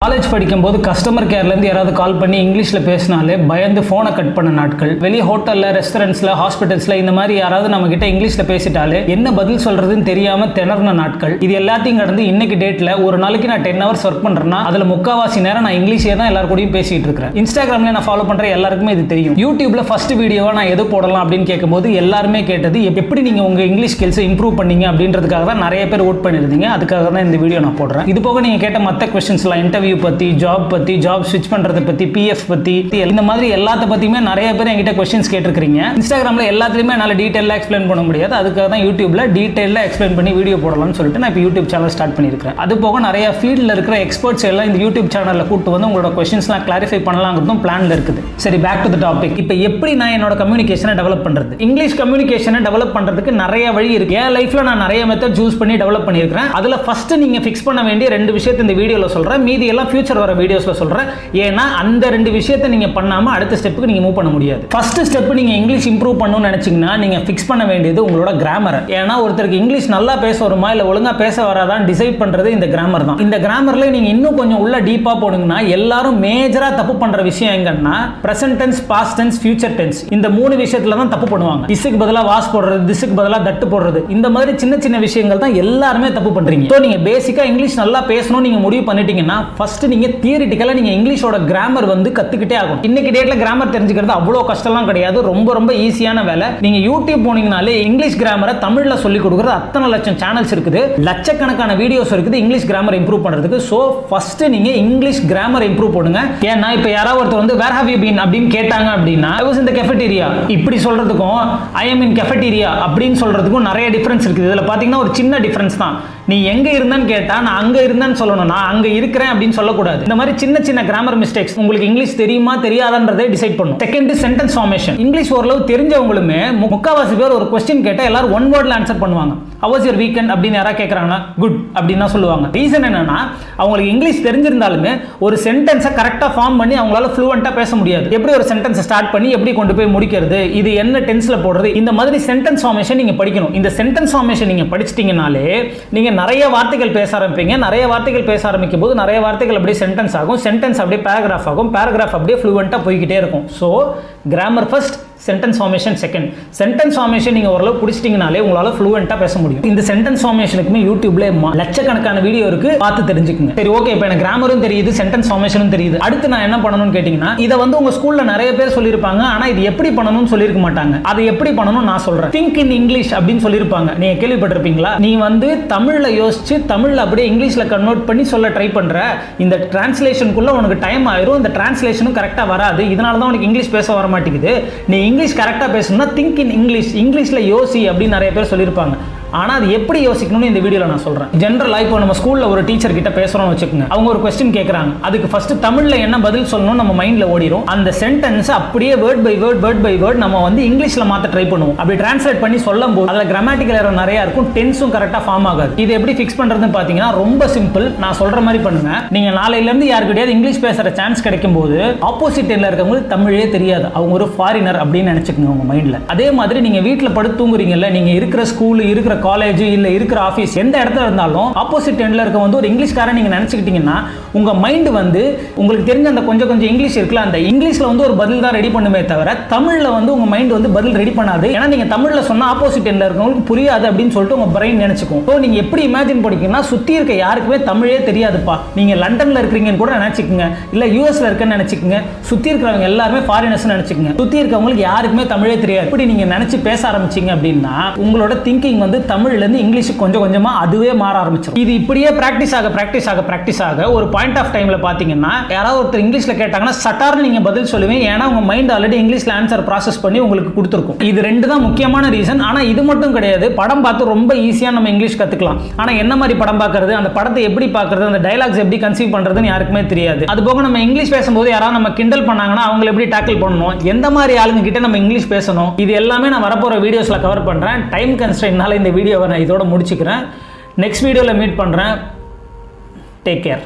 College படிக்கும்போது customer கேர்லேருந்து யாராவது கால் பண்ணி இங்கிலீஷில் பேசினாலே பயந்து ஃபோனை கட் பண்ண நாட்கள். வெளியே ஹோட்டலில், ரெஸ்டாரண்ட்ஸில், ஹாஸ்பிட்டல்ஸில் இந்த மாதிரி யாராவது நம்மகிட்ட இங்கிலீஷில் பேசிட்டாலே என்ன பதில் சொல்கிறதுன்னு தெரியாமல் திணறின நாட்கள். இது எல்லாத்தையும் கடந்து இன்னைக்கு டேட்டில் ஒரு நாளைக்கு நான் 10 hours ஒர்க் பண்ணுறேன்னா அதில் முக்கால்வாசி நேரம் நான் இங்கிலீஷே தான் எல்லாரும் கூடயும் பேசிகிட்டு இருக்கிறேன். இன்ஸ்டாகிராமில் நான் ஃபாலோ பண்ணுற எல்லாருக்குமே இது தெரியும். யூடியூப்ல ஃபர்ஸ்ட் வீடியோவாக நான் எது போடலாம் அப்படின்னு கேட்கும்போது எல்லாருமே கேட்டது எப்படி நீங்கள் உங்கள் இங்கிலீஷ் ஸ்கில்ஸை இம்ப்ரூவ் பண்ணீங்க அப்படின்றதுக்காக தான் நிறைய பேர் ஓட் பண்ணியிருந்தீங்க. அதுக்காக தான் இந்த வீடியோ நான் போடுறேன். இது போக நீங்கள் கேட்ட மற்ற கொஸ்டின்ஸ்லாம் இன்டர்வியூ பத்தி, ஜாப் ஸ்விட்ச் பண்றத பத்தி, பிஎஃப் பத்தி, இந்த மாதிரி எல்லாத்த பத்தியுமே நிறைய பேர் என்கிட்ட क्वेश्चंस கேட்டிருக்கீங்க. இன்ஸ்டாகிராம்ல எல்லாத்தையுமே என்னால டீடைலா எக்ஸ்பிளைன் பண்ண முடியாது. அதுக்காக தான் யூடியூப்ல டீடைலா எக்ஸ்பிளைன் பண்ணி வீடியோ போடலாம்னு சொல்லிட்டு நான் இப்போ யூடியூப் சேனல் ஸ்டார்ட் பண்ணியிருக்கேன். அது போக நிறைய ஃபீல்ட்ல இருக்கிற எக்ஸ்பர்ட்ஸ் எல்லாம் இந்த யூடியூப் சேனல்ல கூட்டு வந்து உங்களோட क्वेश्चंसலாம் கிளாரிஃபை பண்ணலாம்ங்கிறதும் பிளான்ல இருக்குது. சரி, பேக் டு தி டாபிக். இப்போ எப்படி நான் என்னோட கம்யூனிகேஷனை டெவலப் பண்றது? இங்கிலீஷ் கம்யூனிகேஷனை டெவலப் பண்றதுக்கு நிறைய வழி இருக்கு. என் லைஃப்ல நான் நிறைய மெத்தட் யூஸ் பண்ணி டெவலப் பண்ணியிருக்கேன். அதுல ஃபர்ஸ்ட் நீங்க ஃபிக்ஸ் பண்ண வேண்டிய 2 விஷயத்தை இந்த வீடியோல சொல்றேன். மீதி எல்லாம் ஃபியூச்சர் வர வீடியோஸ்ல சொல்றேன். ஏன்னா அந்த 2 விஷயத்தை நீங்க பண்ணாம அடுத்த ஸ்டெப்புக்கு நீங்க மூவ் பண்ண முடியாது. ஃபர்ஸ்ட் ஸ்டெப், நீங்க இங்கிலீஷ் இம்ப்ரூவ் பண்ணணும்னு நினைச்சீங்கன்னா நீங்க ஃபிக்ஸ் பண்ண வேண்டியது உங்களோட கிராமர். ஏன்னா ஒருத்தருக்கு இங்கிலீஷ் நல்லா பேச வருமா இல்ல ஒழுங்கா பேச வராதான் டிசைட் பண்றது இந்த கிராமர் தான். இந்த கிராமர்ல நீங்க இன்னும் கொஞ்சம் உள்ள டீப்பா போனீங்கன்னா எல்லாரும் மேஜரா தப்பு பண்ற விஷயம் எங்கன்னா present tense, past tense, future tense. இந்த 3 விஷயத்துல தான் தப்பு பண்ணுவாங்க. இஸ்க்கு பதிலா வாஸ் போடுறது, திஸ்க்கு பதிலா தட்டு போடுறது, இந்த மாதிரி சின்ன சின்ன விஷயங்கள் தான் எல்லாருமே தப்பு பண்றீங்க. சோ நீங்க பேசிக்கா இங்கிலீஷ் நல்லா பேசணும் நீங்க முடிவு பண்ணிட்டீங்கன்னா ஃபர்ஸ்ட் நீங்க தியரிட்டிக்கலா நீங்க இங்கிலீஷோட கிராமர் வந்து கத்துக்கிட்டே ஆகணும். இன்னைக்கு டேட்ல கிராமர் தெரிஞ்சுக்கிறது அவ்வளவு கஷ்டம்லாம் கிடையாது. ரொம்ப ஈஸியான வேலை. நீங்க யூடியூப் போனீங்கனாலே இங்கிலீஷ் கிராமரை தமிழ்ல சொல்லி கொடுக்கிறது அத்தனை லட்சம் சேனல்ஸ் இருக்குது, லட்சக்கணக்கான வீடியோஸ் இருக்குது இங்கிலீஷ் கிராமர் இம்ப்ரூவ் பண்றதுக்கு. சோ ஃபர்ஸ்ட் நீங்க இங்கிலீஷ் கிராமர் இம்ப்ரூவ் பண்ணுங்க. ஏன்னா இப்ப யாராவது ஒருத்தர் வந்து வேர் ஹேவ் யூ பீன் அப்படின்னு கேட்டாங்க அப்படின்னா ஐ வாஸ் இன் தி கஃபெட்டீரியா இப்படி சொல்றதுக்கும் ஐ அம் இன் கஃபெட்டீரியா அப்படின்னு சொல்றதுக்கும் நிறைய டிஃபரன்ஸ் இருக்குது. இதுல பாத்தீங்கன்னா ஒரு சின்ன டிஃபரன்ஸ் தான். நீ எங்க இருந்தன்னு கேட்டா நான் அங்க இருந்தேன்னு சொல்லணும், நான் அங்க இருக்கிறேன் அப்படின்னு சொல்லக்கூடாது. இந்த மாதிரி சின்ன சின்ன கிராமர் மிஸ்டேக்ஸ் உங்களுக்கு இங்கிலீஷ் தெரியுமா தெரியாதான்றதை டிசைட் பண்ணும். Second, sentence formation. இங்கிலீஷ் ஓரளவு தெரிஞ்சவங்களுமே முக்காவாசி பேர் ஒரு क्वेश्चन கேட்டா எல்லாரும் ஒன் வேர்ட்ல ஆன்சர் பண்ணுவாங்க. How was your weekend அப்படின்னு யாரா கேக்குறாங்கன்னா குட் அப்படின்னு சொல்லுவாங்க. ரீசன் என்னன்னா அவங்களுக்கு இங்கிலீஷ் தெரிஞ்சிருந்தாலுமே ஒரு சென்டென்ஸை கரெக்டா ஃபார்ம் பண்ணி அவங்களால ஃப்ளூவெண்டா பேச முடியாது. எப்படி ஒரு சென்டென்ஸை ஸ்டார்ட் பண்ணி எப்படி கொண்டு போய் முடிக்கிறது, இது என்ன டென்ஸ்ல போடுறது, இந்த மாதிரி சென்டென்ஸ் ஃபார்மேஷன் நீங்க படிக்கணும். இந்த சென்டென்ஸ் ஃபார்மேஷன் நீங்க படிச்சிட்டீங்கனாலே நீங்க நிறைய வார்த்தைகள் பேச ஆரம்பிப்பீங்க. நிறைய வார்த்தைகள் பேச ஆரம்பிக்கும் போது நிறைய வார்த்தைகள் அப்படியே சென்டென்ஸ் ஆகும், சென்டென்ஸ் அப்படியே பேராகிராஃப் ஆகும், பேராகிராஃப் அப்படியே ஃப்ளூவெண்டா போய்கிட்டே இருக்கும். So grammar first, sentence formation second. Sentence formation நீங்க ஓரளவு புடிச்சிட்டீங்கனாலே உங்களால ஃப்ளூவெண்டா பேச முடியும். இந்த சென்டென்ஸ் ஃபார்மேஷனுக்குமே யூடியூப்ல லட்சக்கணக்கான வீடியோ இருக்கு, பார்த்து தெரிஞ்சுக்கங்க. சரி, ஓகே, இப்போ எனக்கு கிராமரும் தெரியுது, சென்டென்ஸ் ஃபார்மேஷனும் தெரியுது. அடுத்து நான் என்ன பண்ணணும்னு கேட்டீங்கன்னா இதை வந்து உங்க ஸ்கூல்ல நிறைய பேர் சொல்லியிருப்பாங்க, ஆனா இது எப்படி பண்ணணும்னு சொல்லியிருக்க மாட்டாங்க. அதை எப்படி பண்ணணும் நான் சொல்றேன். திங்க் இன் இங்கிலீஷ் அப்படின்னு சொல்லியிருப்பாங்க. நீங்க கேள்விப்பட்டிருப்பீங்களா? நீ வந்து தமிழ்ல யோசிச்சு தமிழ்ல அப்படியே இங்கிலீஷ்ல கன்வெர்ட் பண்ணி சொல்ல ட்ரை பண்ற, இந்த டிரான்ஸ்லேஷனுக்குள்ள உனக்கு டைம் ஆயிரும், இந்த டிரான்ஸ்லேஷனும் கரெக்டா வராது, இதனால தான் உனக்கு இங்கிலீஷ் பேச வர மாட்டேங்குது. நீ இங்கிலீஷ் கரெக்டா பேசணும்னா திங்க் இன் இங்கிலீஷ், இங்கிலீஷ்ல யோசி அப்படின்னு நிறைய பேர் சொல்லியிருப்பாங்க. ஆனா அது எப்படி யோசிக்கணும்னு இந்த வீடியோல நான் சொல்றேன். ஜெனரலா இப்போ நம்ம ஸ்கூல்ல ஒரு டீச்சர் கிட்ட பேசுறோம்னு வச்சுக்கோங்க. அவங்க ஒரு क्वेश्चन கேக்குறாங்க, அதுக்கு ஃபர்ஸ்ட் தமிழ்ல என்ன பதில் சொல்லணும் நம்ம மைண்ட்ல ஓடிரும். அந்த சென்டென்ஸ் அப்படியே வேர்ட் பை வேர்ட் நம்ம வந்து இங்கிலீஷ்ல மாத்த ட்ரை பண்ணுவோம். அப்படி டிரான்ஸ்லேட் பண்ணி சொல்லும்போது அதுல கிராமட்டிக்கல் எரர் நிறைய இருக்கும், டென்ஸும் கரெக்டா ஃபார்ம் ஆகாது. இது எப்படி ஃபிக்ஸ் பண்றதுன்னு பாத்தீங்கன்னா ரொம்ப சிம்பிள். நான் சொல்ற மாதிரி பண்ணுங்க. நீங்க நாளையில இருந்து யாருக்கிட்டயாவது இங்கிலீஷ் பேசுற சான்ஸ் கிடைக்கும் போது ஆப்போசிட் எண்ட்ல இருக்கவங்களுக்கு தமிழே தெரியாது, அவங்க ஒரு ஃபாரினர் அப்படின்னு நினைச்சுக்கோங்க உங்க மைண்ட்ல. அதே மாதிரி நீங்க வீட்டுல படுத்து தூங்குறீங்கல்ல, நீங்க இருக்கிற ஸ்கூல், இருக்கிற காலேஜ், இல்ல இருக்கிற ஆபீஸ், எந்த இடத்துல இருந்தாலும் ஆப்போசிட் எண்ட்ல இருக்க வந்து ஒரு இங்கிலீஷ்காரன் நீங்க நினைச்சுக்கிட்டீங்கன்னா உங்க மைண்ட் வந்து உங்களுக்கு தெரிஞ்ச அந்த கொஞ்சம் இங்கிலீஷ் இருக்குல்ல, அந்த இங்கிலீஷ்ல வந்து ஒரு பதில் தான் ரெடி பண்ணுமே தவிர தமிழ்ல வந்து உங்க மைண்ட் வந்து பதில் ரெடி பண்ணாது. ஏன்னா நீங்க தமிழ்ல சொன்னா ஆப்போசிட் எண்ட்ல இருக்கவங்களுக்கு புரியாது அப்படின்னு சொல்லிட்டு உங்க பிரெயின் நினைச்சுக்கும். ஸோ நீங்க எப்படி இமேஜின் பண்ணிக்கீங்கன்னா சுத்தி இருக்க யாருக்குமே தமிழே தெரியாதுப்பா, நீங்க லண்டன்ல இருக்கிறீங்கன்னு கூட நினைச்சுக்கோங்க, இல்ல யூஎஸ்ல இருக்கன்னு நினைச்சுக்கோங்க, சுத்தி இருக்கிறவங்க எல்லாருமே ஃபாரினர்ஸ் நினைச்சுக்கோங்க, சுத்தி இருக்கவங்களுக்கு யாருக்குமே தமிழே தெரியாது. இப்படி நீங்க நினைச்சு பேச ஆரம்பிச்சீங்க அப்படின்னா உங்களோட திங்கிங் வந்து தமிழ்ல இருந்து இங்கிலீஷ் கொஞ்சமா அதுவே மாற ஆரம்பிச்சிடும். இது இப்படியே பிராக்டிஸ் ஆக ஒரு பாயிண்ட் ஆஃப் டைம்ல பாத்தீங்கன்னா யாராவது ஒருத்தர் இங்கிலீஷ்ல கேட்டாங்கன்னா சட்டார்னு நீங்க பதில் சொல்லுவீங்க. ஏன்னா உங்க மைண்ட் ஆல்ரெடி இங்கிலீஷ்ல ஆன்சர் ப்ராசஸ் பண்ணி உங்களுக்கு கொடுத்துருக்கும். இது 2 தான் முக்கியமான ரீசன். ஆனா இது மட்டும் கிடையாது. படம் பார்த்து ரொம்ப ஈஸியா நம்ம இங்கிலீஷ் கத்துக்கலாம். ஆனா என்ன மாதிரி படம் பார்க்கறது, அந்த படத்தை எப்படி பார்க்கறது, அந்த டயலாக்ஸ் எப்படி கன்சீவ் பண்றதுன்னு யாருக்குமே தெரியாது. அது போக நம்ம இங்கிலீஷ் பேசும்போது யாராவது நம்ம கிண்டல் பண்ணாங்கன்னா அவங்களை எப்படி டேக்கிள் பண்ணணும், எந்த மாதிரி ஆளுங்க கிட்ட நம்ம இங்கிலீஷ் பேசணும், இது எல்லாமே நான் வரப்போற வீடியோஸ்ல கவர் பண்றேன். டைம் கன்ஸ்ட்ரெயின்ட்னால இந்த வீடியோவை நான் இதோட முடிச்சுக்கிறேன். நெக்ஸ்ட் வீடியோல மீட் பண்றேன். Take care.